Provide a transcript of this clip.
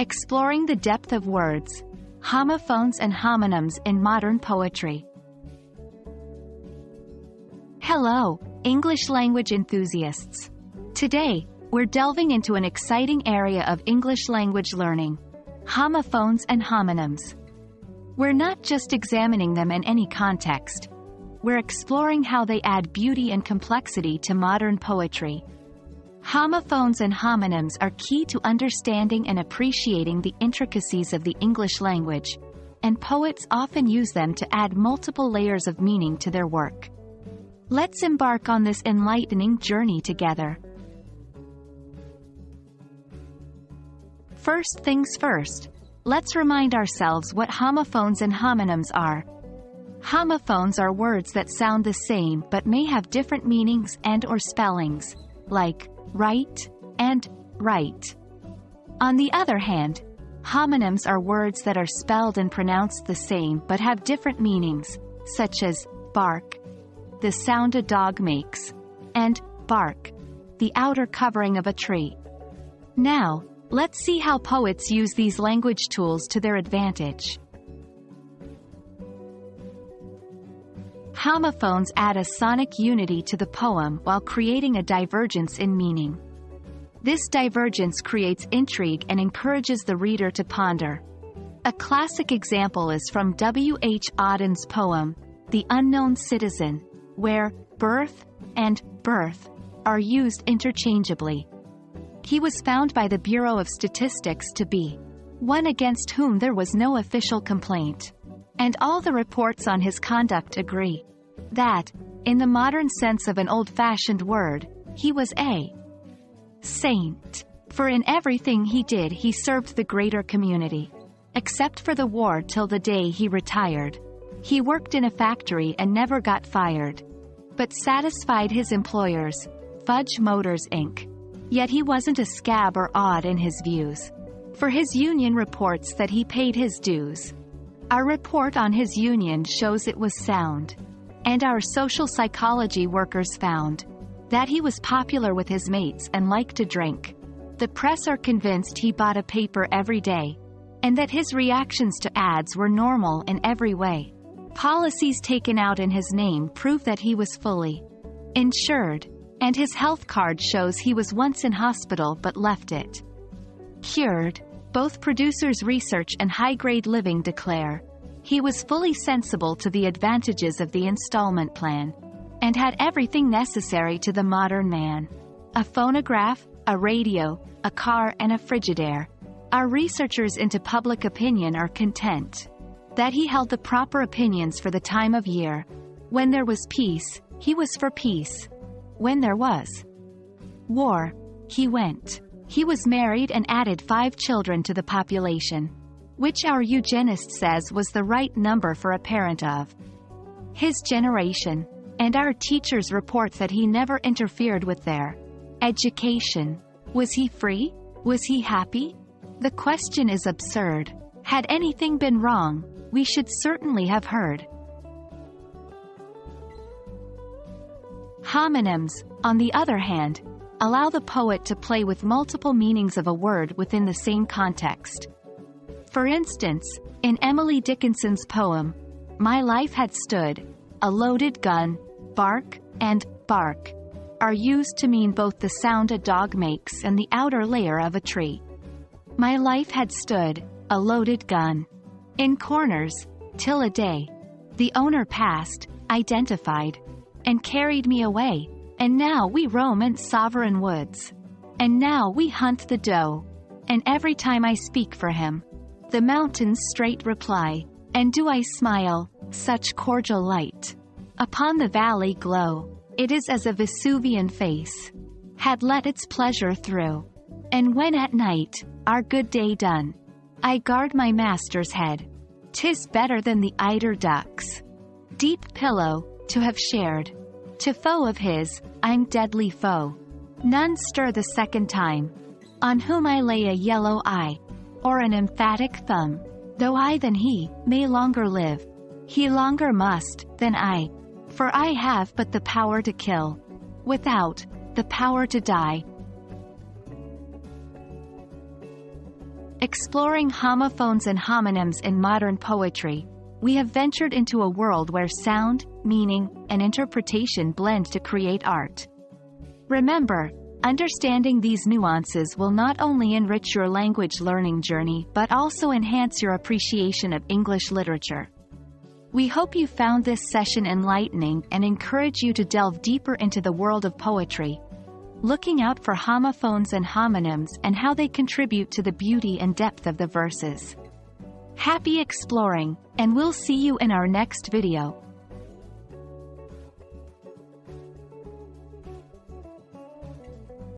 Exploring the depth of words, homophones and homonyms in modern poetry. Hello, English language enthusiasts. Today, we're delving into an exciting area of English language learning, homophones and homonyms. We're not just examining them in any context. We're exploring how they add beauty and complexity to modern poetry. Homophones and homonyms are key to understanding and appreciating the intricacies of the English language, and poets often use them to add multiple layers of meaning to their work. Let's embark on this enlightening journey together. First things first, let's remind ourselves what homophones and homonyms are. Homophones are words that sound the same but may have different meanings and/or spellings, like right and right. On the other hand, homonyms are words that are spelled and pronounced the same but have different meanings, such as bark, the sound a dog makes, and bark, the outer covering of a tree. Now, let's see how poets use these language tools to their advantage. Homophones add a sonic unity to the poem while creating a divergence in meaning. This divergence creates intrigue and encourages the reader to ponder. A classic example is from W. H. Auden's poem, The Unknown Citizen, where birth and birth are used interchangeably. He was found by the Bureau of Statistics to be one against whom there was no official complaint, and all the reports on his conduct agree that, in the modern sense of an old-fashioned word, he was a saint, for in everything he did he served the greater community. Except for the war till the day he retired. He worked in a factory and never got fired, but satisfied his employers, Fudge Motors Inc. Yet he wasn't a scab or odd in his views, for his union reports that he paid his dues. Our report on his union shows it was sound, and our social psychology workers found that he was popular with his mates and liked to drink. The press are convinced he bought a paper every day, and that his reactions to ads were normal in every way. Policies taken out in his name prove that he was fully insured, and his health card shows he was once in hospital but left it cured. Both producers' research and high-grade living declare he was fully sensible to the advantages of the installment plan, and had everything necessary to the modern man: a phonograph, a radio, a car, and a Frigidaire. Our researchers into public opinion are content that he held the proper opinions for the time of year. When there was peace, he was for peace. When there was war, he went. He was married and added 5 children to the population, which our eugenist says was the right number for a parent of his generation, and our teachers report that he never interfered with their education. Was he free? Was he happy? The question is absurd. Had anything been wrong, we should certainly have heard. Homonyms, on the other hand, allow the poet to play with multiple meanings of a word within the same context. For instance, in Emily Dickinson's poem, My Life Had Stood, a loaded gun, bark, and bark are used to mean both the sound a dog makes and the outer layer of a tree. My life had stood, a loaded gun, in corners, till a day the owner passed, identified, and carried me away, and now we roam in sovereign woods. And now we hunt the doe, and every time I speak for him, the mountains straight reply, and do I smile, such cordial light upon the valley glow, it is as a Vesuvian face had let its pleasure through. And when at night, our good day done, I guard my master's head, 'tis better than the eider ducks deep pillow to have shared. To foe of his, I'm deadly foe. None stir the second time, on whom I lay a yellow eye, or an emphatic thumb. Though I than he may longer live, he longer must than I, for I have but the power to kill, without the power to die. Exploring homophones and homonyms in modern poetry, we have ventured into a world where sound, meaning, and interpretation blend to create art. Remember, understanding these nuances will not only enrich your language learning journey but also enhance your appreciation of English literature. We hope you found this session enlightening and encourage you to delve deeper into the world of poetry, looking out for homophones and homonyms and how they contribute to the beauty and depth of the verses. Happy exploring, and we'll see you in our next video.